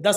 10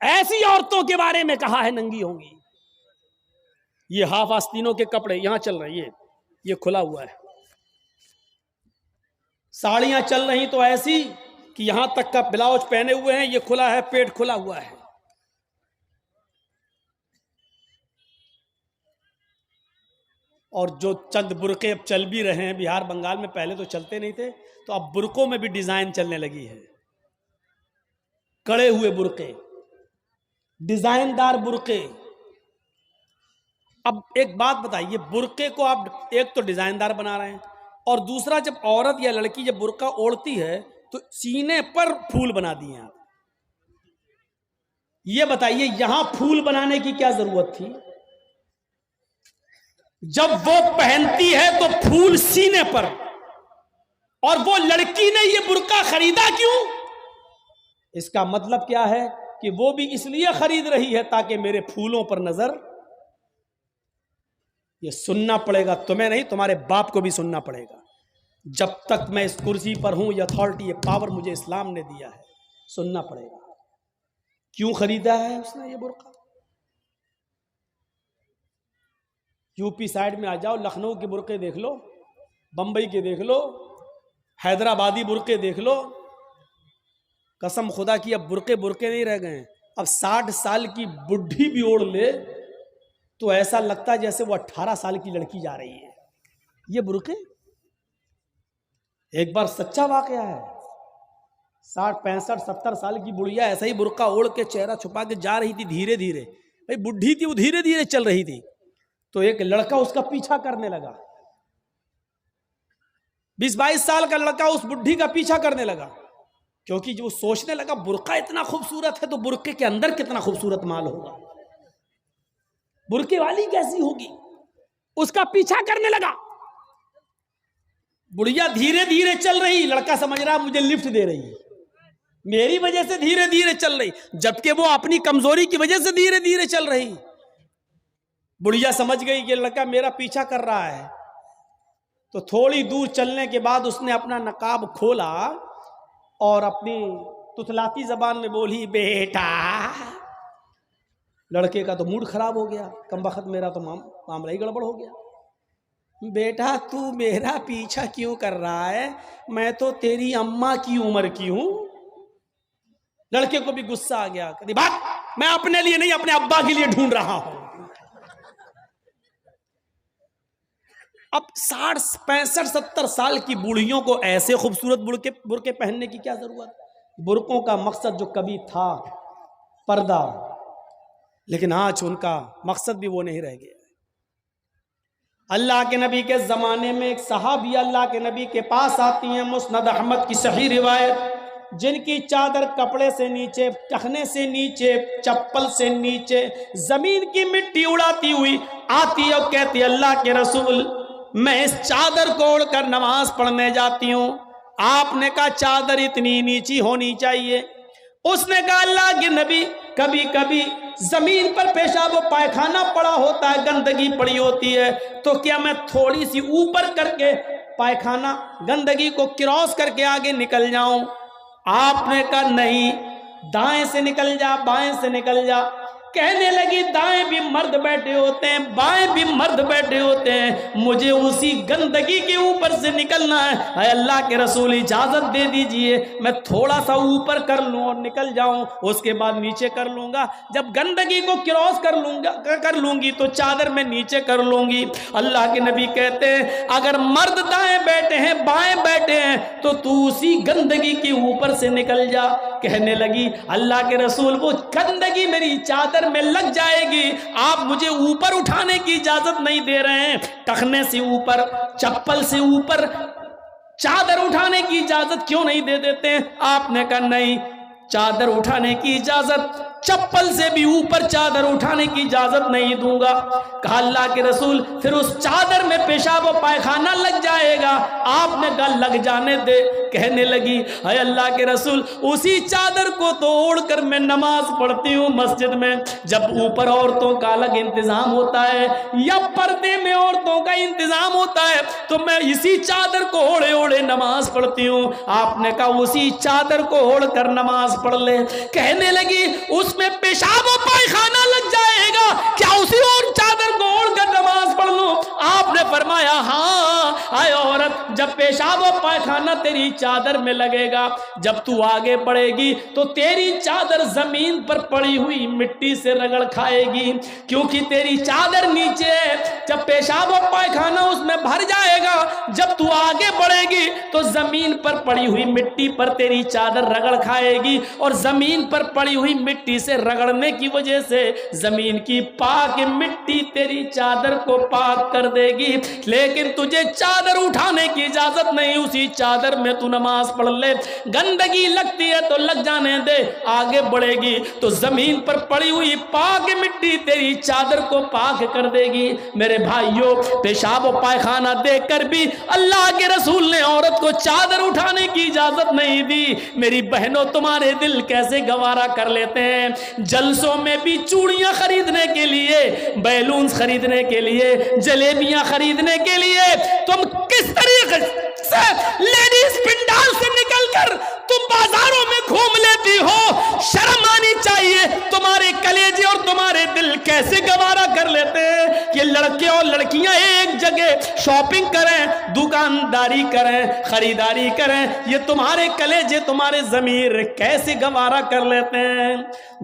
ایسی عورتوں کے بارے میں کہا ہے ننگی ہوں گی. یہ ہاف آستینوں کے کپڑے یہاں چل رہے ہیں, یہ کھلا ہوا ہے. ساڑیاں چل رہی تو ایسی کہ یہاں تک کا بلاؤز پہنے ہوئے ہیں, یہ کھلا ہے, پیٹ کھلا ہوا ہے. اور جو چند برقعے اب چل بھی رہے ہیں بہار بنگال میں, پہلے تو چلتے نہیں تھے, تو اب برقعوں میں بھی ڈیزائن چلنے لگی ہے. کڑے ہوئے برقعے, ڈیزائن دار برقعے. اب ایک بات بتائیے, برقعے کو آپ ایک تو ڈیزائن دار بنا رہے ہیں, اور دوسرا جب عورت یا لڑکی جب برقع اوڑھتی ہے تو سینے پر پھول بنا دیے آپ. یہ بتائیے یہاں پھول بنانے کی کیا ضرورت تھی؟ جب وہ پہنتی ہے تو پھول سینے پر, اور وہ لڑکی نے یہ برقع خریدا کیوں؟ اس کا مطلب کیا ہے کہ وہ بھی اس لیے خرید رہی ہے تاکہ میرے پھولوں پر نظر. یہ سننا پڑے گا تمہیں نہیں, تمہارے باپ کو بھی سننا پڑے گا. جب تک میں اس کرسی پر ہوں, یہ اتھارٹی, یہ پاور مجھے اسلام نے دیا ہے, سننا پڑے گا. کیوں خریدا ہے اس نے یہ برقع؟ یو پی سائڈ میں آ جاؤ, لکھنؤ کے برقعے دیکھ لو, بمبئی کے دیکھ لو, حیدرآبادی برقعے دیکھ لو. قسم خدا کی اب برقعے نہیں رہ گئے ہیں. اب 60 سال کی بڈھی بھی اوڑھ لے تو ایسا لگتا ہے جیسے وہ 18 سال کی لڑکی جا رہی ہے. یہ برقعے ایک بار سچا واقعہ ہے. 60 65 70 سال کی بڑھیا ایسا ہی برقع اوڑھ کے چہرہ چھپا کے جا رہی تھی دھیرے دھیرے. بھائی بڈھی تھی, وہ دھیرے دھیرے چل رہی تھی, تو ایک لڑکا اس کا پیچھا کرنے لگا. 20-22 سال کا لڑکا اس بڈھی کا پیچھا کرنے لگا, کیونکہ جو سوچنے لگا برقع اتنا خوبصورت ہے تو برقعے کے اندر کتنا خوبصورت مال ہوگا, برقعے والی کیسی ہوگی. اس کا پیچھا کرنے لگا. بڑھیا دھیرے دھیرے چل رہی, لڑکا سمجھ رہا مجھے لفٹ دے رہی ہے, میری وجہ سے دھیرے دھیرے چل رہی, جبکہ وہ اپنی کمزوری کی وجہ سے دھیرے دھیرے چل رہی. بڑھیا سمجھ گئی یہ لڑکا میرا پیچھا کر رہا ہے, تو تھوڑی دور چلنے کے بعد اس نے اپنا نقاب کھولا اور اپنی تتلاتی زبان میں بولی, بیٹا. لڑکے کا تو موڈ خراب ہو گیا, کم بخت میرا تو معاملہ ہی گڑبڑ ہو گیا. بیٹا تو میرا پیچھا کیوں کر رہا ہے, میں تو تیری اماں کی عمر کی ہوں. لڑکے کو بھی غصہ آ گیا, کہتی بات میں اپنے لیے نہیں اپنے ابا کے لیے ڈھونڈ رہا ہوں. اب 60 65 70 سال کی بوڑھیوں کو ایسے خوبصورت برقعے پہننے کی کیا ضرورت؟ برقعوں کا مقصد جو کبھی تھا پردہ, لیکن آج ان کا مقصد بھی وہ نہیں رہ گیا. اللہ کے نبی کے زمانے میں ایک صحابی اللہ کے نبی کے پاس آتی ہیں, مسند احمد کی صحیح روایت, جن کی چادر کپڑے سے نیچے, ٹخنے سے نیچے, چپل سے نیچے زمین کی مٹی اڑاتی ہوئی آتی اور کہتی اللہ کے رسول میں اس چادر کو اوڑھ کر نماز پڑھنے جاتی ہوں. آپ نے کہا چادر اتنی نیچی ہونی چاہیے. اس نے کہا اللہ کے نبی کبھی کبھی زمین پر پیشاب و پائخانہ پڑا ہوتا ہے, گندگی پڑی ہوتی ہے, تو کیا میں تھوڑی سی اوپر کر کے پائخانہ گندگی کو کراس کر کے آگے نکل جاؤں؟ آپ نے کہا نہیں, دائیں سے نکل جا, بائیں سے نکل جا. کہنے لگی دائیں بھی مرد بیٹھے ہوتے ہیں, بائیں بھی مرد بیٹھے ہوتے ہیں, مجھے اسی گندگی کے اوپر سے نکلنا ہے. اے اللہ کے رسول اجازت دے دیجئے, میں تھوڑا سا اوپر کر لوں اور نکل جاؤں, اس کے بعد نیچے کر لوں گا. جب گندگی کو کراس کر لوں گی تو چادر میں نیچے کر لوں گی. اللہ کے نبی کہتے ہیں اگر مرد دائیں بیٹھے ہیں بائیں بیٹھے ہیں تو تو اسی گندگی کے اوپر سے نکل جا. کہنے لگی اللہ کے رسول وہ گندگی میری چادر میں لگ جائے گی, آپ مجھے اوپر اٹھانے کی اجازت نہیں دے رہے ہیں, ٹخنے سے اوپر, چپل سے اوپر چادر اٹھانے کی اجازت کیوں نہیں دے دیتے ہیں؟ آپ نے کہا نہیں, چادر اٹھانے کی اجازت, چپل سے بھی اوپر چادر اٹھانے کی اجازت نہیں دوں گا. کہا اللہ کے رسول پھر اس چادر میں پیشاب و پائخانہ لگ جائے گا. آپ نے کہا لگ جانے دے. کہنے لگی اے اللہ کے رسول اسی چادر کو تو اوڑھ کر میں نماز پڑھتی ہوں مسجد میں. جب اوپر عورتوں کا الگ انتظام ہوتا ہے یا پردے میں عورتوں کا انتظام ہوتا ہے تو میں اسی چادر کو اوڑھے اوڑھے نماز پڑھتی ہوں. آپ نے کہا اسی چادر کو اوڑھ کر نماز پڑھ لے. کہنے لگی اس میں پیشاب و پائخانہ لگ جائے گا, کیا اسی اور چادر کو اوڑھ کر نماز پڑھ لوں؟ آپ نے فرمایا ہاں. اے عورت, جب پیشاب و پائخانہ تیری چادر میں لگے گا, جب تو آگے بڑھے گی تو تیری چادر زمین پر پڑی ہوئی مٹی سے رگڑ کھائے گی, کیونکہ تیری چادر نیچے ہے. جب پیشاب و پائخانہ اس میں بھر جائے گا, جب تو آگے بڑھے گی تو زمین پر پڑی ہوئی مٹی پر تیری چادر رگڑ کھائے گی, اور زمین پر پڑی ہوئی مٹی سے رگڑنے کی وجہ سے زمین کی پاک مٹی تیری چادر کو پاک کر دے گی. لیکن تجھے چادر اٹھانے کی اجازت نہیں, اسی چادر میں تو نماز پڑھ لے. گندگی لگتی ہے تو لگ جانے دے, آگے بڑھے گی تو زمین پر پڑی ہوئی پاک مٹی تیری چادر کو پاک کر دے گی. میرے بھائیوں, پیشاب و پائخانہ دیکھ کر بھی اللہ کے رسول نے عورت کو چادر اٹھانے کی اجازت نہیں دی. میری بہنوں, تمہارے دل کیسے گوارا کر لیتے ہیں. جلسوں میں بھی چوڑیاں خریدنے کے لیے, بیلونز خریدنے کے لیے, جلیبیاں خریدنے کے لیے تم کس طریقے سے لیڈیز پنڈال سے نکل کر تم بازاروں میں گھوم لیتی ہو. شرم آنی چاہیے. تمہارے کلیجے اور تمہارے دل کیسے گوارا کر لیتے ہیں کہ لڑکے اور لڑکیاں ایک جگہ شاپنگ کریں, دکانداری کریں, خریداری کریں. یہ تمہارے کلیجے, تمہارے ضمیر کیسے گوارا کر لیتے ہیں.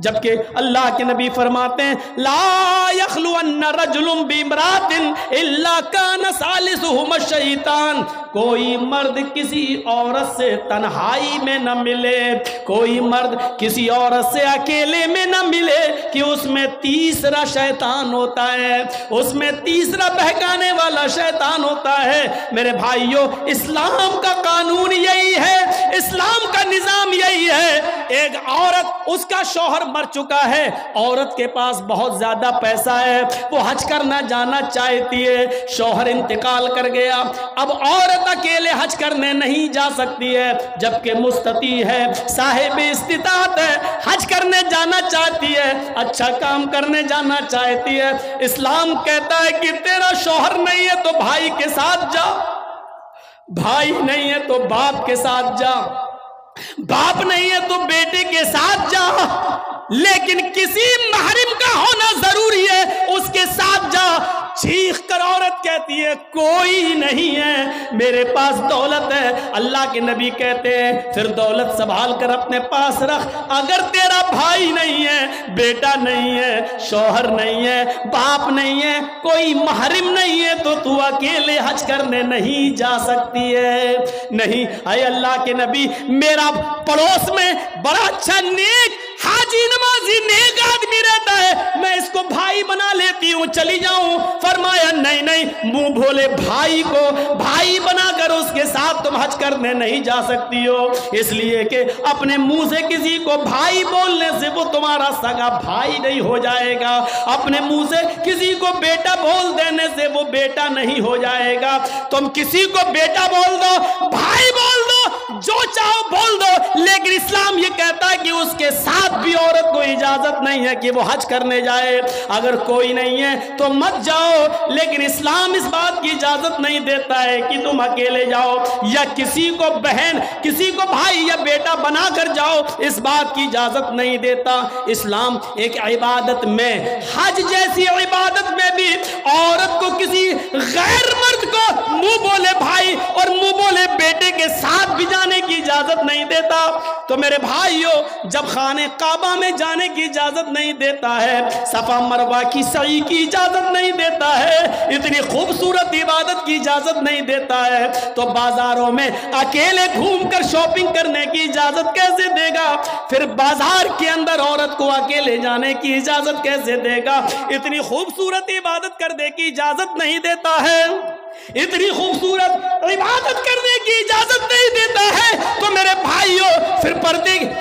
جبکہ اللہ کے نبی فرماتے ہیں لا یخلون رجل بامرأۃ الا کان ثالثہما الشیطان. کوئی مرد کسی عورت سے تنہائی میں نہ ملے, کوئی مرد کسی عورت سے اکیلے میں نہ ملے کہ اس میں تیسرا شیطان ہوتا ہے, اس میں تیسرا بہکانے والا شیطان ہوتا ہے. میرے بھائیوں, اسلام کا قانون یہی ہے, اسلام کا نظام یہی ہے. ایک عورت, اس کا شوہر مر چکا ہے, عورت کے پاس بہت زیادہ پیسہ ہے, وہ حج کرنا جانا چاہتی ہے, شوہر انتقال کر گیا, اب عورت اکیلے حج کرنے نہیں جا سکتی ہے, جبکہ مستطیع ہے, صاحب استطاعت ہے, حج کرنے جانا چاہتی ہے, اچھا کام کرنے جانا چاہتی ہے. اسلام کہتا ہے کہ تیرا شوہر نہیں ہے تو بھائی کے ساتھ جا, بھائی نہیں ہے تو باپ کے ساتھ جا, باپ نہیں ہے تو بیٹے کے ساتھ جا, لیکن کسی محرم کا ہونا ضروری ہے, اس کے ساتھ جا. چیخ کر عورت کہتی ہے کوئی نہیں ہے, میرے پاس دولت ہے. اللہ کے نبی کہتے ہیں پھر دولت سنبھال کر اپنے پاس رکھ. اگر تیرا بھائی نہیں ہے, بیٹا نہیں ہے, شوہر نہیں ہے, باپ نہیں ہے, کوئی محرم نہیں ہے, تو تو اکیلے حج کرنے نہیں جا سکتی ہے. نہیں, اے اللہ کے نبی, میرا پڑوس میں بڑا اچھا نیک حاجی نمازی نیک آدمی رہتا ہے, میں اس کو بھائی بنا لیتی ہوں, چلی جاؤں. فرمایا نہیں نہیں, منہ بھولے بھائی کو بھائی بنا کر اس کے ساتھ تم حج کرنے نہیں جا سکتی ہو, اس لیے کہ اپنے منہ سے کسی کو بھائی بولنے سے وہ تمہارا سگا بھائی نہیں ہو جائے گا, اپنے منہ سے کسی کو بیٹا بول دینے سے وہ بیٹا نہیں ہو جائے گا. تم کسی کو بیٹا بول دو, بھائی بول دو, جو چاہو بول دو, لیکن اسلام یہ کہتا ہے کہ اس کے ساتھ بھی عورت کو اجازت نہیں ہے کہ وہ حج کرنے جائے. اگر کوئی نہیں ہے تو مت جاؤ, لیکن اسلام اس بات کی اجازت نہیں دیتا ہے کہ تم اکیلے جاؤ یا کسی کو بہن, کسی کو بھائی یا بیٹا بنا کر جاؤ, اس بات کی اجازت نہیں دیتا. اسلام ایک عبادت میں, حج جیسی عبادت میں بھی عورت کو کسی غیر مرد کو منہ بولے بھائی اور منہ بولے بیٹے کے ساتھ بھی جانے کی اجازت نہیں دیتا. تو میرے بھائیوں, جب خانہ کعبہ میں جانے کی اجازت نہیں دیتا ہے, صفا مروہ کی سعی کی اجازت نہیں دیتا ہے, اتنی خوبصورت عبادت کی اجازت نہیں دیتا ہے, تو بازاروں میں اکیلے گھوم کر شاپنگ کرنے کی اجازت کیسے دے گا؟ پھر بازار کے اندر عورت کو اکیلے جانے کی اجازت کیسے دے گا؟ اتنی خوبصورت عبادت کرنے کی اجازت نہیں دیتا ہے, اتنی خوبصورت عبادت کرنے کی اجازت نہیں دیتا ہے. تو میرے بھائیوں,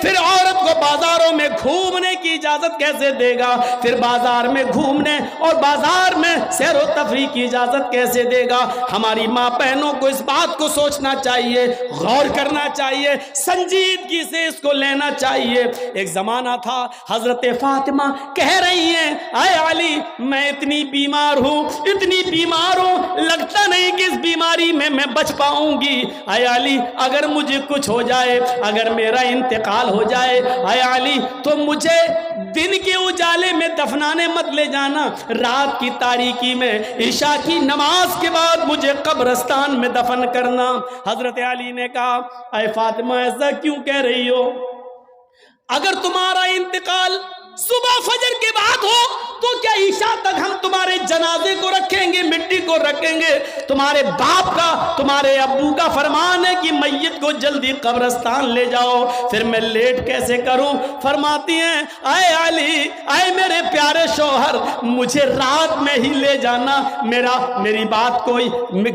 پھر عورت کو بازاروں میں گھومنے کی اجازت کیسے دے گا؟ پھر بازار میں گھومنے اور بازار میں سیر و تفریح کی اجازت کیسے دے گا؟ ہماری ماں بہنوں کو اس بات کو سوچنا چاہیے، غور کرنا چاہیے، سنجیدگی سے اس کو لینا چاہیے۔ ایک زمانہ تھا حضرت فاطمہ کہہ رہی ہیں اے علی میں اتنی بیمار ہوں، اتنی بیمار ہوں، لگتا نہیں کہ اس بیماری میں بچ پاؤں گی۔ اے علی اگر مجھے کچھ ہو جائے، اگر میرا انتقال ہو جائے، اے علی تو مجھے دن کے اجالے میں دفنانے مت لے جانا، رات کی تاریکی میں عشاء کی نماز کے بعد مجھے قبرستان میں دفن کرنا۔ حضرت علی نے کہا اے فاطمہ ایسا کیوں کہہ رہی ہو؟ اگر تمہارا انتقال صبح فجر کے بعد ہو تو کیا عشاء تک ہم تمہارے جنازے کو رکھیں گے، مٹی کو رکھیں گے؟ تمہارے باپ کا، تمہارے ابو کا فرمان ہے کہ میت کو جلدی قبرستان لے جاؤ، پھر میں لیٹ کیسے کروں؟ فرماتی ہیں اے علی، اے میرے پیارے شوہر، مجھے رات میں ہی لے جانا، میری بات کو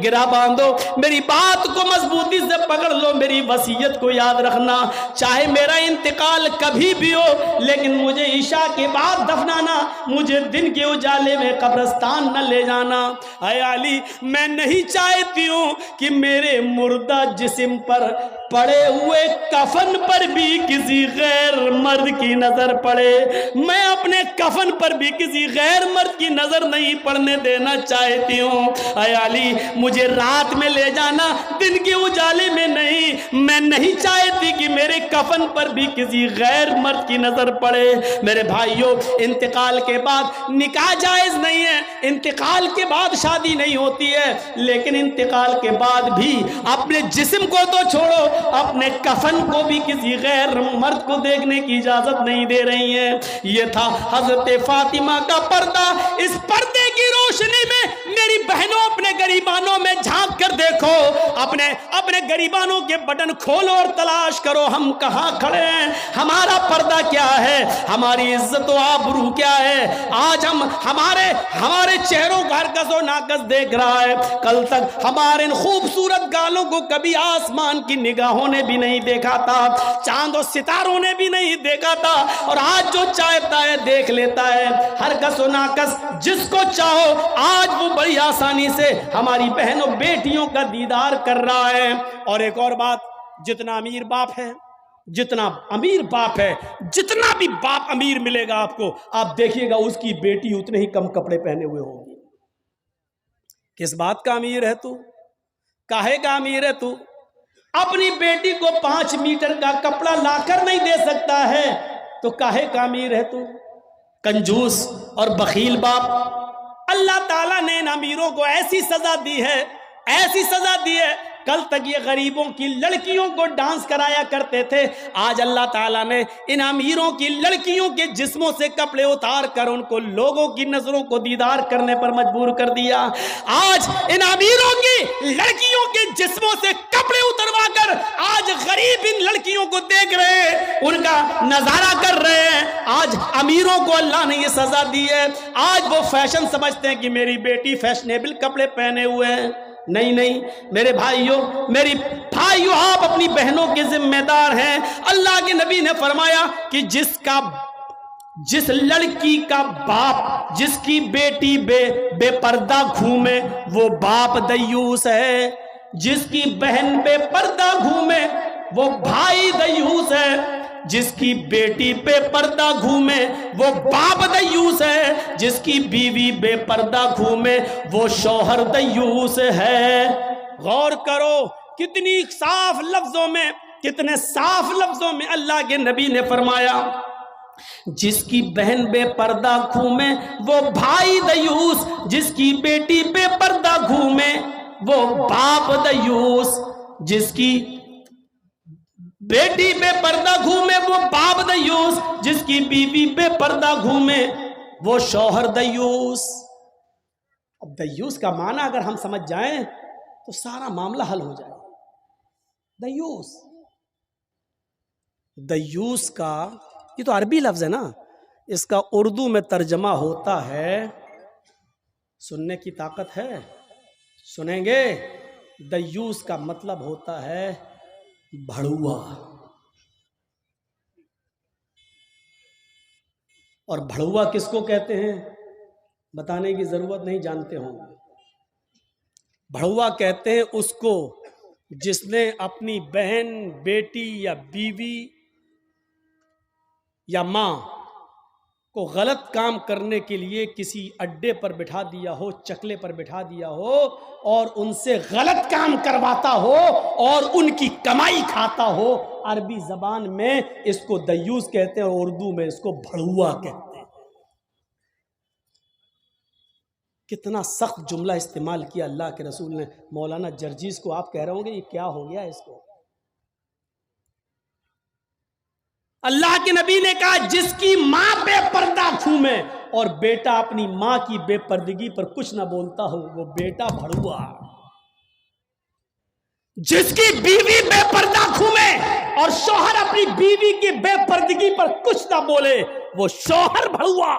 گرا باندھو، میری بات کو مضبوطی سے پکڑ لو، میری وصیت کو یاد رکھنا، چاہے میرا انتقال کبھی بھی ہو لیکن مجھے عشاء کے بعد دفنانا، مجھے دن کے اجالے میں قبرستان نہ لے جانا۔ اے علی میں نہیں چاہتی ہوں کہ میرے مردہ جسم پر پڑے ہوئے کفن پر بھی کسی غیر مرد کی نظر پڑے، میں اپنے کفن پر بھی کسی غیر مرد کی نظر نہیں پڑنے دینا چاہتی ہوں۔ اے علی مجھے رات میں لے جانا، دن کے اجالے میں نہیں، میں نہیں چاہتی کہ میرے کفن پر بھی کسی غیر مرد کی نظر پڑے۔ میرے بھائیوں انتقال کے بعد نکاح جائز نہیں ہے، انتقال کے بعد شادی نہیں ہوتی ہے، لیکن انتقال کے بعد بھی اپنے جسم کو تو چھوڑو، اپنے کفن کو بھی کسی غیر مرد کو دیکھنے کی اجازت نہیں دے رہی ہیں۔ یہ تھا حضرت فاطمہ کا پردہ۔ اس پردے کی روشنی میں میری بہنوں اپنے گریبانوں میں جھانک کر دیکھو، اپنے گریبانوں کے بٹن کھولو اور تلاش کرو ہم کہاں کھڑے ہیں، ہمارا پردہ کیا ہے، ہماری عزت و آبرو کیا ہے۔ آج ہمارے چہروں کا ہرکس و ناکس دیکھ رہا ہے، کل تک ہمارے ان خوبصورت گالوں کو کبھی آسمان کی نگاہوں نے بھی نہیں دیکھا تھا، چاند و ستاروں نے بھی نہیں دیکھا تھا، اور آج جو چاہتا ہے دیکھ لیتا ہے۔ ہرکس و ناکس جس کو چاہو آج وہ بڑی آسانی سے ہماری بہنوں بیٹیوں کا دیدار کر رہا ہے۔ اور ایک اور بات، جتنا امیر باپ ہے، جتنا امیر باپ ہے، جتنا بھی باپ امیر ملے گا آپ کو، آپ دیکھیے گا اس کی بیٹی اتنے ہی کم کپڑے پہنے ہوئے ہوگی۔ کس بات کا امیر ہے تو؟ کاہے کا امیر ہے تو؟ اپنی بیٹی کو 5 میٹر کا کپڑا لا کر نہیں دے سکتا ہے تو کاہے کا امیر ہے تو؟ کنجوس اور بخیل باپ۔ اللہ تعالیٰ نے ان امیروں کو ایسی سزا دی ہے، ایسی سزا دی ہے، کل تک یہ غریبوں کی لڑکیوں کو ڈانس کرایا کرتے تھے، آج اللہ تعالیٰ نے ان امیروں کی لڑکیوں کے جسموں سے کپڑے اتار کر ان کو لوگوں کی نظروں کو دیدار کرنے پر مجبور کر دیا۔ آج ان امیروں کی لڑکیوں کے جسموں سے کپڑے اتروا کر آج غریب ان لڑکیوں کو دیکھ رہے ہیں، ان کا نظارہ کر رہے ہیں۔ آج امیروں کو اللہ نے یہ سزا دی ہے، آج وہ فیشن سمجھتے ہیں کہ میری بیٹی فیشنیبل کپڑے پہنے ہوئے ہیں۔ نہیں میرے بھائیوں، آپ اپنی بہنوں کے ذمہ دار ہیں۔ اللہ کے نبی نے فرمایا کہ جس لڑکی کا باپ جس کی بیٹی بے پردہ گھومے وہ باپ دیوس ہے، جس کی بہن بے پردہ گھومے وہ بھائی دیوس ہے، جس کی بیٹی بے پردہ گھومے وہ باپ دیوس ہے، جس کی بیوی بے پردہ گھومے وہ شوہر دیوس ہے۔ غور کرو کتنے صاف لفظوں میں اللہ کے نبی نے فرمایا، جس کی بہن بے پردہ گھومے وہ بھائی دیوس، جس کی بیٹی بے پردہ گھومے وہ باپ دیوس، جس کی بیٹی بے پردہ گھومے وہ باپ دیوس، جس کی بیوی بے پردہ گھومے وہ شوہر دیوس۔ اب دیوس کا معنی اگر ہم سمجھ جائیں تو سارا معاملہ حل ہو جائے۔ دیوس کا یہ تو عربی لفظ ہے نا، اس کا اردو میں ترجمہ ہوتا ہے، سننے کی طاقت ہے؟ سنیں گے؟ دیوس کا مطلب ہوتا ہے بھڑوا۔ اور بھڑوا کس کو کہتے ہیں بتانے کی ضرورت نہیں، جانتے ہوں گے۔ بھڑوا کہتے ہیں اس کو جس نے اپنی بہن، بیٹی یا بیوی یا ماں کو غلط کام کرنے کے لیے کسی اڈے پر بٹھا دیا ہو، چکلے پر بٹھا دیا ہو اور ان سے غلط کام کرواتا ہو اور ان کی کمائی کھاتا ہو۔ عربی زبان میں اس کو دیوس کہتے ہیں اور اردو میں اس کو بھڑوا کہتے ہیں۔ کتنا سخت جملہ استعمال کیا اللہ کے رسول نے۔ مولانا جرجیز کو آپ کہہ رہے ہوں گے یہ کیا ہو گیا اس کو؟ اللہ کے نبی نے کہا جس کی ماں بے پردہ گھومے اور بیٹا اپنی ماں کی بے پردگی پر کچھ نہ بولتا ہو وہ بیٹا بھڑوا۔ جس کی بیوی بے پردہ گھومے اور شوہر اپنی بیوی کی بے پردگی پر کچھ نہ بولے وہ شوہر بھڑوا۔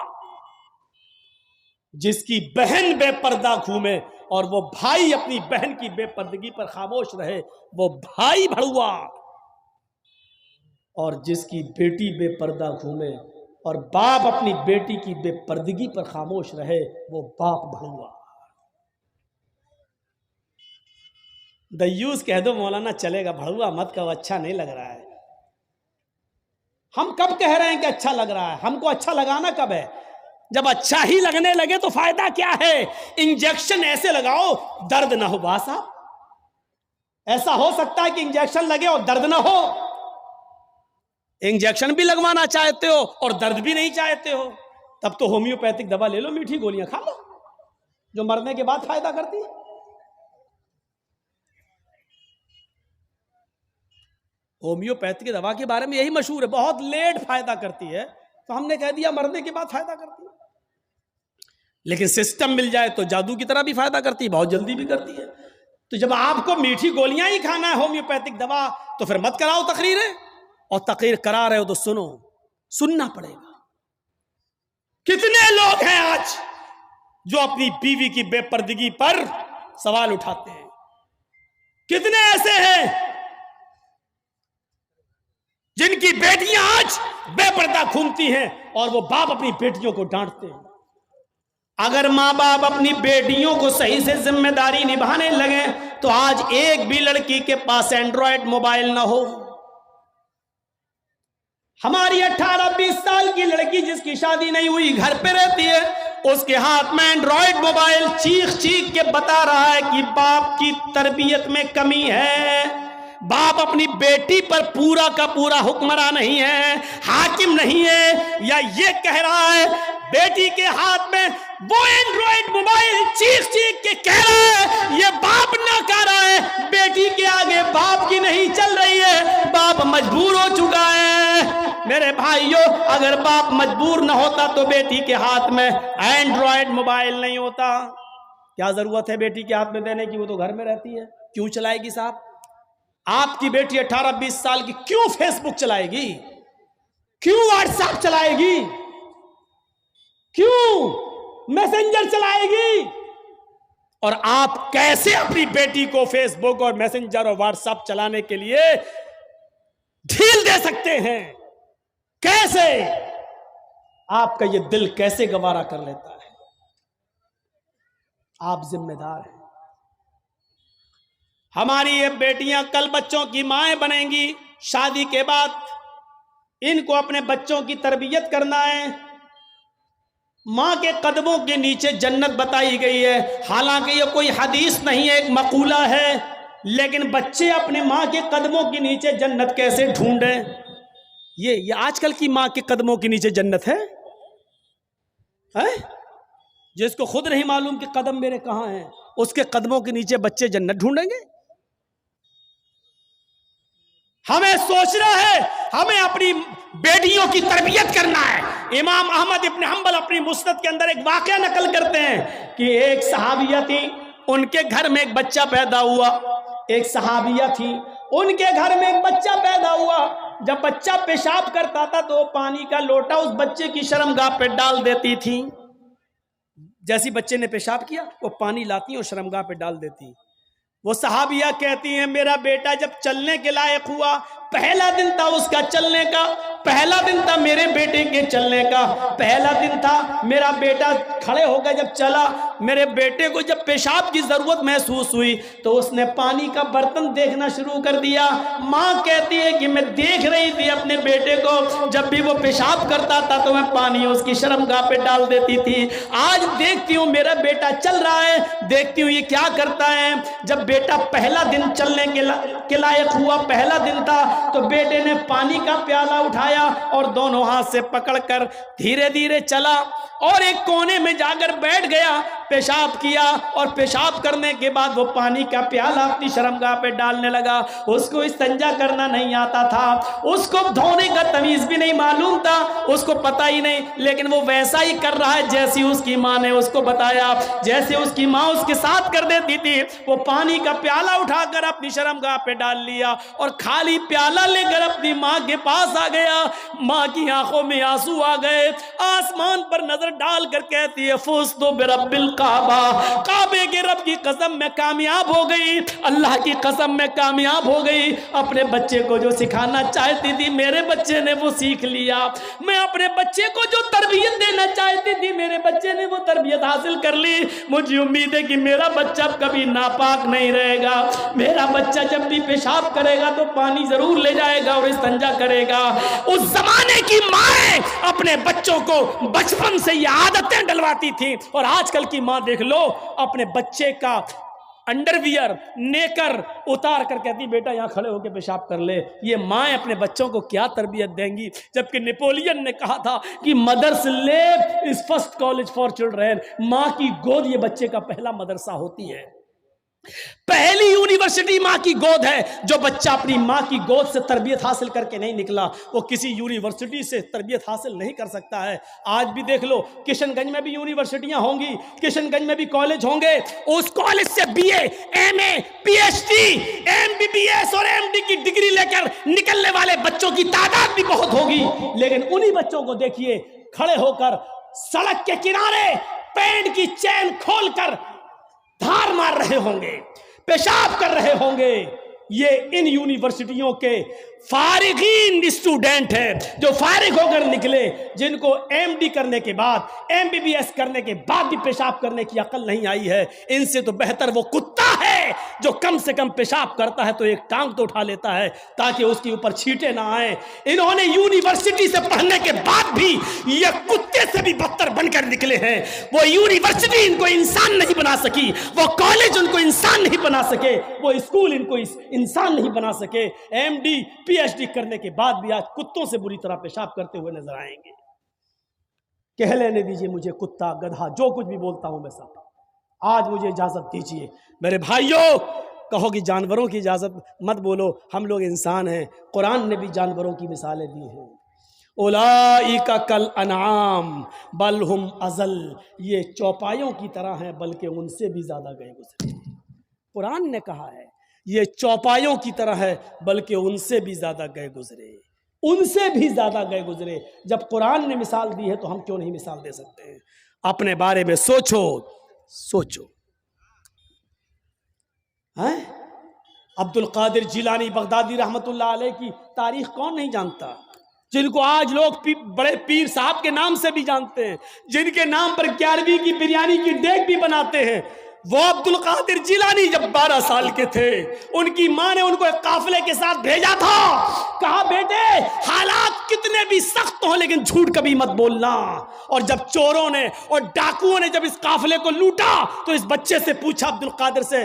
جس کی بہن بے پردہ گھومے اور وہ بھائی اپنی بہن کی بے پردگی پر خاموش رہے وہ بھائی بھڑوا۔ اور جس کی بیٹی بے پردہ گھومے اور باپ اپنی بیٹی کی بے پردگی پر خاموش رہے وہ باپ بھڑوا۔ دیوس کہہ دو مولانا چلے گا، بھڑوا مت کہو، اچھا نہیں لگ رہا ہے۔ ہم کب کہہ رہے ہیں کہ اچھا لگ رہا ہے؟ ہم کو اچھا لگانا کب ہے؟ جب اچھا ہی لگنے لگے تو فائدہ کیا ہے؟ انجیکشن ایسے لگاؤ درد نہ ہو۔ باسا ایسا ہو سکتا ہے کہ انجیکشن لگے اور درد نہ ہو؟ انجیکشن بھی لگوانا چاہتے ہو اور درد بھی نہیں چاہتے ہو، تب تو ہومیوپیتھک دوا لے لو، میٹھی گولیاں کھا لو جو مرنے کے بعد فائدہ کرتی ہے۔ ہومیوپیتھک دوا کے بارے میں یہی مشہور ہے، بہت لیٹ فائدہ کرتی ہے، تو ہم نے کہہ دیا مرنے کے بعد فائدہ کرتی ہے۔ لیکن سسٹم مل جائے تو جادو کی طرح بھی فائدہ کرتی ہے، بہت جلدی بھی کرتی ہے۔ تو جب آپ کو میٹھی گولیاں ہی کھانا ہے ہومیوپیتھک دوا تو پھر مت کراؤ تقریریں، اور تقریر کرا رہے ہو تو سنو، سننا پڑے گا۔ کتنے لوگ ہیں آج جو اپنی بیوی کی بے پردگی پر سوال اٹھاتے ہیں؟ کتنے ایسے ہیں جن کی بیٹیاں آج بے پردہ گھومتی ہیں اور وہ باپ اپنی بیٹیوں کو ڈانٹتے ہیں؟ اگر ماں باپ اپنی بیٹیوں کو صحیح سے ذمہ داری نبھانے لگے تو آج ایک بھی لڑکی کے پاس اینڈرائڈ موبائل نہ ہو۔ ہماری 18-20 سال کی لڑکی جس کی شادی نہیں ہوئی گھر پہ رہتی ہے، اس کے ہاتھ میں اینڈرائڈ موبائل، چیخ چیخ کے بتا رہا ہے کہ باپ کی تربیت میں کمی ہے، باپ اپنی بیٹی پر پورا کا پورا حکمراں نہیں ہے، حاکم نہیں ہے، یا یہ کہہ رہا ہے بیٹی کے ہاتھ میں وہ اینڈرائڈ موبائل چیخ چیخ کے کہہ رہا ہے یہ باپ نہ کہہ رہا ہے، بیٹی کے آگے باپ کی نہیں چل رہی ہے، باپ مجبور ہو چکا ہے۔ میرے بھائیو، اگر باپ مجبور نہ ہوتا تو بیٹی کے ہاتھ میں اینڈرائڈ موبائل نہیں ہوتا۔ کیا ضرورت ہے بیٹی کے ہاتھ میں دینے کی؟ وہ تو گھر میں رہتی ہے، کیوں چلائے گی صاحب؟ آپ کی بیٹی 18-20 سال کی کیوں فیس بک چلائے گی؟ کیوں واٹس ایپ چلائے گی؟ کیوں میسنجر چلائے گی؟ اور آپ کیسے اپنی بیٹی کو فیس بک اور میسنجر اور واٹس ایپ چلانے کے لیے ڈھیل دے سکتے ہیں؟ کیسے؟ آپ کا یہ دل کیسے گوارا کر لیتا ہے؟ آپ ذمہ دار ہیں۔ ہماری یہ بیٹیاں کل بچوں کی مائیں بنیں گی، شادی کے بعد ان کو اپنے بچوں کی تربیت کرنا ہے۔ ماں کے قدموں کے نیچے جنت بتائی گئی ہے، حالانکہ یہ کوئی حدیث نہیں ہے، ایک مقولہ ہے، لیکن بچے اپنے ماں کے قدموں کے نیچے جنت کیسے ڈھونڈیں؟ یہ آج کل کی ماں کے قدموں کے نیچے جنت ہے؟ جس کو خود نہیں معلوم کہ قدم میرے کہاں ہیں، اس کے قدموں کے نیچے بچے جنت ڈھونڈیں گے؟ ہمیں سوچنا ہے، ہمیں اپنی بیٹیوں کی تربیت کرنا ہے۔ امام احمد ابن حنبل اپنی مسند کے اندر ایک واقعہ نقل کرتے ہیں کہ ایک صحابیہ تھی، ان کے گھر میں ایک بچہ پیدا ہوا۔ ایک صحابیہ تھی، ان کے گھر میں ایک بچہ پیدا ہوا۔ جب بچہ پیشاب کرتا تھا تو پانی کا لوٹا اس بچے کی شرمگاہ پہ ڈال دیتی تھی۔ جیسی بچے نے پیشاب کیا وہ پانی لاتی اور شرمگاہ پہ ڈال دیتی۔ وہ صحابیہ کہتی ہیں میرا بیٹا جب چلنے کے لائق ہوا، پہلا دن تھا اس کا چلنے کا، پہلا دن تھا میرے بیٹے کے چلنے کا، پہلا دن تھا میرا بیٹا کھڑے ہو گیا جب چلا، میرے بیٹے کو جب پیشاب کی ضرورت محسوس ہوئی تو اس نے پانی کا برتن دیکھنا شروع کر دیا۔ ماں کہتی ہے کہ میں دیکھ رہی تھی اپنے بیٹے کو، جب بھی وہ پیشاب کرتا تھا تو میں پانی اس کی شرمگاہ پہ ڈال دیتی تھی۔ آج دیکھتی ہوں میرا بیٹا چل رہا ہے، دیکھتی ہوں یہ کیا کرتا ہے۔ جب بیٹا پہلا دن چلنے کے لائق ہوا، پہلا دن تھا، تو بیٹے نے پانی کا پیالہ اٹھایا اور دونوں ہاتھ سے پکڑ کر دھیرے دھیرے چلا اور ایک کونے میں جا کر بیٹھ گیا، پیشاب کیا، اور پیشاب کرنے کے بعد وہ پانی کا پیالہ اپنی شرمگاہ پہ ڈالنے لگا۔ اس کو استنجا کرنا نہیں آتا تھا، اس کو دھونے کا تمیز بھی نہیں معلوم تھا، اس کو پتہ ہی نہیں، لیکن وہ ویسا ہی کر رہا ہے جیسی اس کی ماں نے اس کو بتایا، جیسے اس کی ماں اس کے ساتھ کر دیتی تھی۔ وہ پانی کا پیالہ اٹھا کر اپنی شرمگاہ پہ ڈال لیا اور خالی پیالہ لے کر اپنی ماں کے پاس آ گیا۔ ماں کی آنکھوں میں آنسو آ گئے، آسمان پر نظر ڈال کر کہتی ہے فزت برب الکعبہ، کعبے کے رب کی قسم میں کامیاب ہو گئی، اللہ کی قسم میں کامیاب ہو گئی۔ اپنے بچے کو جو سکھانا چاہتی تھی میرے بچے نے وہ سیکھ لیا، میں اپنے بچے کو جو تربیت دینا چاہتی تھی میرے بچے نے وہ تربیت حاصل کر لی۔ مجھے امید ہے کہ میرا بچہ کبھی ناپاک نہیں رہے گا، میرا بچہ جب بھی پیشاب کرے گا تو پانی ضرور لے جائے گا اور استنجا کرے گا۔ اس زمانے کی مائیں اپنے بچوں کو بچپن سے یہ عادتیں ڈلواتی تھیں، اور آج کل کی ماں دیکھ لو اپنے بچے کا انڈر ویئر نیکر اتار کر کہتی بیٹا یہاں کھڑے ہو کے پیشاب کر لے۔ یہ مائیں اپنے بچوں کو کیا تربیت دیں گی؟ جبکہ نیپولین نے کہا تھا کہ مدرس lab is first college for children, ماں کی گود یہ بچے کا پہلا مدرسہ ہوتی ہے، پہلی یونیورسٹی ماں کی گود ہے۔ جو بچہ اپنی ماں کی گود سے تربیت حاصل کر کے نہیں نکلا وہ کسی یونیورسٹی سے تربیت حاصل نہیں کر سکتا ہے۔ آج بھی دیکھ لو کشن گنج میں بھی یونیورسٹیاں ہوں گی، کشن گنج میں بھی کالج ہوں گے، اس کالج سے B A, M A, P H D, M B B S اور ایم ڈی کی ڈگری لے کر نکلنے والے بچوں کی تعداد بھی بہت ہوگی، لیکن انہی بچوں کو دیکھیے کھڑے ہو کر سڑک کے کنارے پینٹ کی چین کھول کر دھار مار رہے ہوں گے، پیشاب کر رہے ہوں گے۔ یہ ان یونیورسٹیوں کے فارغین اسٹوڈنٹ ہیں جو فارغ ہو کر نکلے، جن کو ایم ڈی کرنے کے بعد، ایم بی بی ایس کرنے کے بعد بھی پیشاب کرنے کی عقل نہیں آئی ہے۔ ان سے تو بہتر وہ کتا ہے جو کم سے کم پیشاب کرتا ہے تو ایک ٹانگ تو اٹھا لیتا ہے تاکہ اس کے اوپر چھینٹے نہ آئیں۔ انہوں نے یونیورسٹی سے پڑھنے کے بعد بھی یہ کتے سے بھی بدتر بن کر نکلے ہیں۔ وہ یونیورسٹی ان کو انسان نہیں بنا سکی، وہ کالج ان کو انسان نہیں بنا سکے، وہ اسکول ان کو انسان نہیں بنا سکے۔ M D P H D کرنے کے بعد بھی آج کتوں سے بری طرح پیشاب کرتے ہوئے نظر آئیں گے۔ کہہ لینے دیجئے مجھے کتا، گدھا، جو کچھ بھی بولتا ہوں میں سب، آج مجھے اجازت دیجئے میرے بھائیوں، کہو کہ جانوروں کی اجازت مت بولو، ہم لوگ انسان ہیں، قرآن نے بھی جانوروں کی مثالیں دی ہیں۔ اولئک کالانعام بل ہم اضل، یہ چوپایوں کی طرح ہیں بلکہ ان سے بھی زیادہ گئے گزرے۔ قرآن نے کہا ہے یہ چوپایوں کی طرح ہے بلکہ ان سے بھی زیادہ گئے گزرے، ان سے بھی زیادہ گئے گزرے۔ جب قرآن نے مثال دی ہے تو ہم کیوں نہیں مثال دے سکتے ہیں؟ اپنے بارے میں سوچو سوچو۔ عبد القادر جیلانی بغدادی رحمت اللہ علیہ کی تاریخ کون نہیں جانتا؟ جن کو آج لوگ بڑے پیر صاحب کے نام سے بھی جانتے ہیں، جن کے نام پر 11ویں کی بریانی کی دیگ بھی بناتے ہیں۔ وہ عبد القادر جیلانی جب 12 سال کے تھے ان کی ماں نے ان کو ایک قافلے کے ساتھ بھیجا تھا، کہا بیٹے حالات کتنے بھی سخت ہوں لیکن جھوٹ کبھی مت بولنا۔ اور جب چوروں نے اور ڈاکوؤں نے جب اس قافلے کو لوٹا تو اس بچے سے پوچھا عبد القادر سے،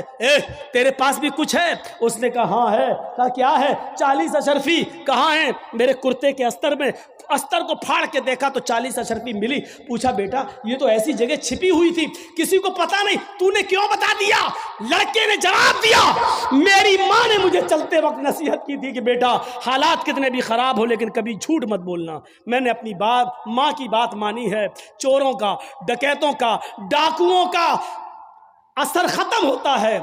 تیرے پاس بھی کچھ ہے؟ اس نے کہا ہاں ہے۔ کہا کیا ہے؟ 40 اشرفی۔ کہاں ہیں؟ میرے کرتے کے استر میں۔ استر کو پھاڑ کے دیکھا تو 40 اشرفی ملی۔ پوچھا بیٹا یہ تو ایسی جگہ چھپی ہوئی تھی کسی کو پتا نہیں، تو نے کیوں بتا دیا؟ لڑکے نے جواب دیا میری ماں نے مجھے چلتے وقت نصیحت کی تھی کہ بیٹا حالات کتنے بھی خراب ہو لیکن کبھی جھوٹ مت بولنا۔ میں نے اپنی ماں کی بات مانی ہے۔ چوروں کا، ڈکیتوں کا، ڈاکوؤں کا اثر ختم ہوتا ہے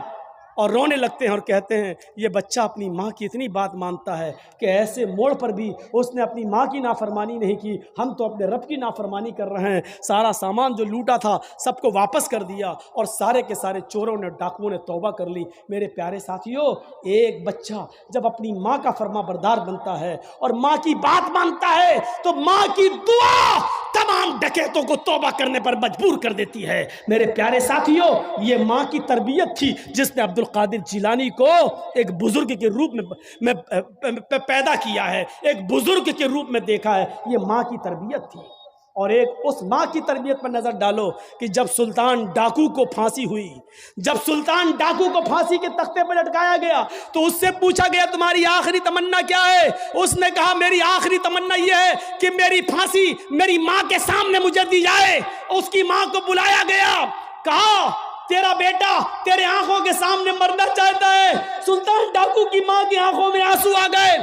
اور رونے لگتے ہیں اور کہتے ہیں یہ بچہ اپنی ماں کی اتنی بات مانتا ہے کہ ایسے موڑ پر بھی اس نے اپنی ماں کی نافرمانی نہیں کی، ہم تو اپنے رب کی نافرمانی کر رہے ہیں۔ سارا سامان جو لوٹا تھا سب کو واپس کر دیا اور سارے کے سارے چوروں نے، ڈاکوؤں نے توبہ کر لی۔ میرے پیارے ساتھیوں، ایک بچہ جب اپنی ماں کا فرما بردار بنتا ہے اور ماں کی بات مانتا ہے تو ماں کی دعا تمام ڈکیتوں کو توبہ کرنے پر مجبور کر دیتی ہے۔ میرے پیارے ساتھیوں، یہ ماں کی تربیت تھی جس نے عبد القادر جیلانی کو ایک بزرگ کے روپ میں پیدا کیا ہے، ایک بزرگ کے روپ میں دیکھا ہے۔ یہ ماں کی تربیت تھی۔ اور ایک اس ماں کی تربیت پر نظر ڈالو کہ جب سلطان ڈاکو کو پھانسی ہوئی، جب سلطان ڈاکو کو پھانسی کے تختے پر لٹکایا گیا تو اس سے پوچھا گیا تمہاری آخری تمنا کیا ہے؟ اس نے کہا میری آخری تمنا یہ ہے کہ میری پھانسی میری ماں کے سامنے مجھے دی جائے۔ اس کی ماں کو بلایا گیا، کہا تیرا بیٹا تیرے آنکھوں کے سامنے مرنا چاہتا ہے۔ سلطان ڈاکو کی ماں کی آنکھوں میں آنسو آ گئے۔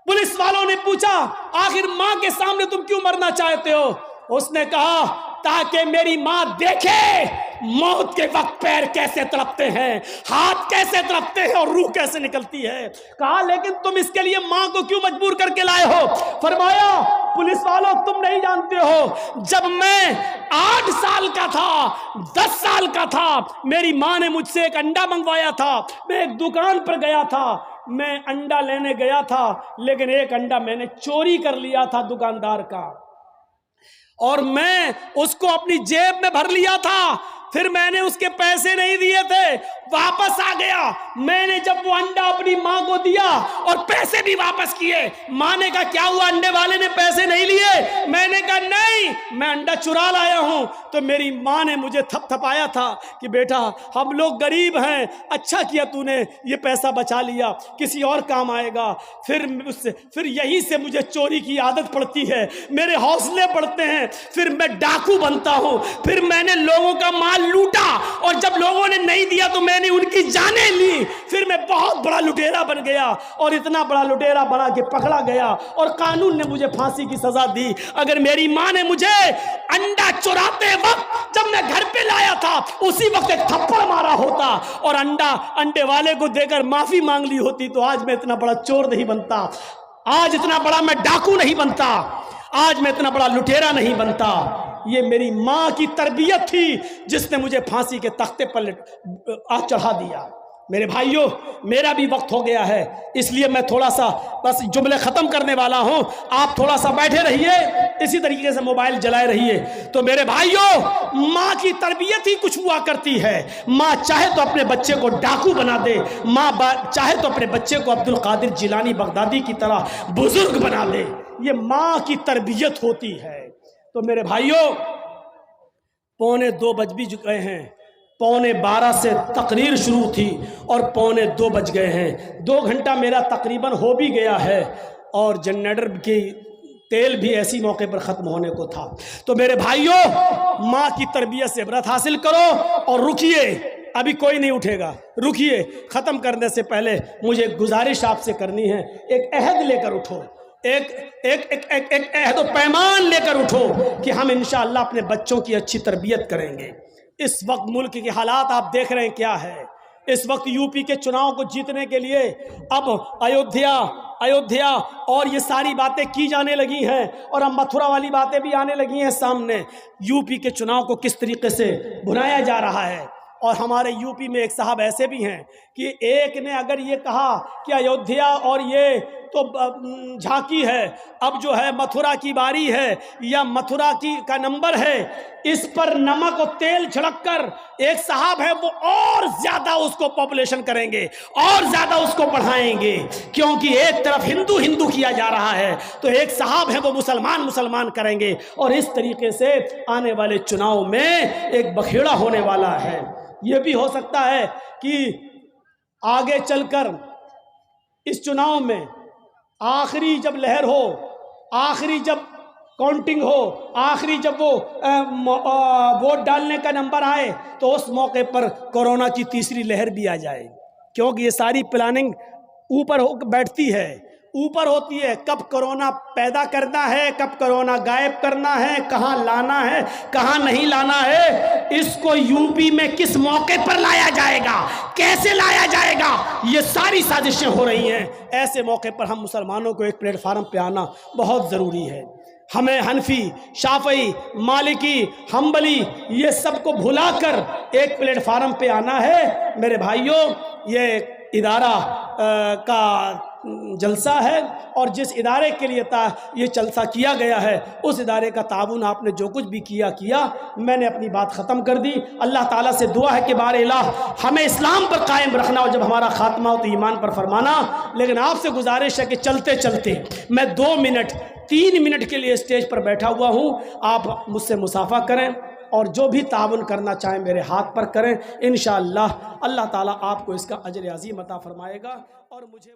پولیس والوں نے پوچھا آخر ماں کے سامنے تم کیوں مرنا چاہتے ہو؟ اس نے کہا تاکہ میری ماں دیکھے موت کے وقت پیر کیسے تڑپتے ہیں، ہاتھ کیسے تڑپتے ہیں اور روح کیسے نکلتی ہے۔ کہا لیکن تم اس کے لیے ماں کو کیوں مجبور کر کے لائے ہو؟ فرمایا پولیس والوں تم نہیں جانتے ہو، جب میں 8 سال کا تھا، 10 سال کا تھا، میری ماں نے مجھ سے ایک انڈا منگوایا تھا۔ میں ایک دکان پر گیا تھا، میں انڈا لینے گیا تھا، لیکن ایک انڈا میں نے چوری کر لیا تھا دکاندار کا، اور میں اس کو اپنی جیب میں بھر لیا تھا۔ پھر میں نے اس کے پیسے نہیں دیے تھے، واپس آ گیا۔ میں نے جب وہ انڈا اپنی ماں کو دیا اور پیسے بھی واپس کیے، ماں نے کہا کیا ہوا انڈے والے نے پیسے نہیں لیے؟ میں نے کہا نہیں، میں انڈا چرا لایا ہوں۔ تو میری ماں نے مجھے تھپ تھپایا تھا کہ بیٹا ہم لوگ غریب ہیں، اچھا کیا تو نے یہ پیسہ بچا لیا، کسی اور کام آئے گا۔ پھر یہی سے مجھے چوری کی عادت پڑتی ہے، میرے حوصلے بڑھتے ہیں، پھر میں ڈاکو بنتا ہوں، پھر میں نے لوگوں کا مال لوٹا اور جب لوگوں نے نہیں دیا تو میں نے ان کی جانیں لی۔ پھر میں بہت بڑا لٹیرا بن گیا اور اتنا بڑا لٹیرا بنا کہ پکڑا گیا اور قانون نے مجھے پھانسی کی سزا دی۔ اگر میری ماں نے مجھے انڈا چراتے وقت جب میں گھر پہ لایا تھا اسی وقت ایک تھپڑ مارا ہوتا اور انڈے والے کو دے کر معافی مانگ لی ہوتی تو آج میں اتنا بڑا چور نہیں بنتا، آج اتنا بڑا میں ڈاکو نہیں بنتا، آج میں اتنا بڑا لٹیرا نہیں بنتا۔ یہ میری ماں کی تربیت تھی جس نے مجھے پھانسی کے تختے پر چڑھا دیا۔ میرے بھائیوں میرا بھی وقت ہو گیا ہے، اس لیے میں تھوڑا سا بس جملے ختم کرنے والا ہوں، آپ تھوڑا سا بیٹھے رہیے، اسی طریقے سے موبائل جلائے رہیے۔ تو میرے بھائیوں ماں کی تربیت ہی کچھ ہوا کرتی ہے۔ ماں چاہے تو اپنے بچے کو ڈاکو بنا دے، ماں چاہے تو اپنے بچے کو عبد القادر جیلانی بغدادی کی طرح بزرگ بنا دے۔ یہ ماں کی تربیت ہوتی ہے۔ تو میرے بھائیوں 1:45 بج بھی گئے ہیں، 11:45 سے تقریر شروع تھی اور 1:45 بج گئے ہیں، 2 گھنٹہ میرا تقریباً ہو بھی گیا ہے اور جنریٹر کی تیل بھی ایسی موقع پر ختم ہونے کو تھا۔ تو میرے بھائیوں ماں کی تربیت سے عبرت حاصل کرو اور رکیے، ابھی کوئی نہیں اٹھے گا، رکیے۔ ختم کرنے سے پہلے مجھے ایک گزارش آپ سے کرنی ہے، ایک عہد لے کر اٹھو، ایک عہد و پیمان لے کر اٹھو کہ ہم انشاءاللہ اپنے بچوں کی اچھی تربیت کریں گے۔ اس وقت ملک کے حالات آپ دیکھ رہے ہیں کیا ہے۔ اس وقت یو پی کے چناؤ کو جیتنے کے لیے اب ایودھیا اور یہ ساری باتیں کی جانے لگی ہیں اور اب متھرا والی باتیں بھی آنے لگی ہیں سامنے۔ یو پی کے چناؤ کو کس طریقے سے بنایا جا رہا ہے، اور ہمارے یو پی میں ایک صاحب ایسے بھی ہیں کہ ایک نے اگر یہ کہا کہ ایودھیا اور یہ تو جھانکی ہے، اب جو ہے متھرا کی باری ہے یا متھرا کا نمبر ہے، اس پر نمک اور تیل چھڑک کر ایک صاحب ہے وہ اور زیادہ اس کو پاپولیشن کریں گے اور زیادہ اس کو بڑھائیں گے، کیونکہ ایک طرف ہندو کیا جا رہا ہے تو ایک صاحب ہے وہ مسلمان کریں گے، اور اس طریقے سے آنے والے چناؤ میں ایک بکھیڑا ہونے والا ہے۔ یہ بھی ہو سکتا ہے کہ آگے چل کر اس چناؤ میں آخری جب لہر ہو، آخری جب کاؤنٹنگ ہو، آخری جب وہ ووٹ ڈالنے کا نمبر آئے تو اس موقع پر کورونا کی تیسری لہر بھی آ جائے، کیونکہ یہ ساری پلاننگ اوپر ہو بیٹھتی ہے اوپر ہوتی ہے، کب کرونا پیدا کرنا ہے، کب کرونا غائب کرنا ہے، کہاں لانا ہے، کہاں نہیں لانا ہے، اس کو یو پی میں کس موقع پر لایا جائے گا، کیسے لایا جائے گا، یہ ساری سازشیں ہو رہی ہیں۔ ایسے موقع پر ہم مسلمانوں کو ایک پلیٹ فارم پہ آنا بہت ضروری ہے۔ ہمیں حنفی، شافعی، مالکی، حنبلی یہ سب کو بھلا کر ایک پلیٹ فارم پہ آنا ہے۔ میرے بھائیوں، یہ ادارہ کا جلسہ ہے، اور جس ادارے کے لیے یہ جلسہ کیا گیا ہے اس ادارے کا تعاون آپ نے جو کچھ بھی کیا، میں نے اپنی بات ختم کر دی۔ اللہ تعالیٰ سے دعا ہے کہ بار الہ ہمیں اسلام پر قائم رکھنا، اور جب ہمارا خاتمہ ہو تو ایمان پر فرمانا۔ لیکن آپ سے گزارش ہے کہ چلتے چلتے میں 2 منٹ 3 منٹ کے لیے اسٹیج پر بیٹھا ہوا ہوں، آپ مجھ سے مصافحہ کریں، اور جو بھی تعاون کرنا چاہیں میرے ہاتھ پر کریں۔ انشاءاللہ اللہ تعالیٰ آپ کو اس کا اجر عظیم عطا فرمائے گا، اور مجھے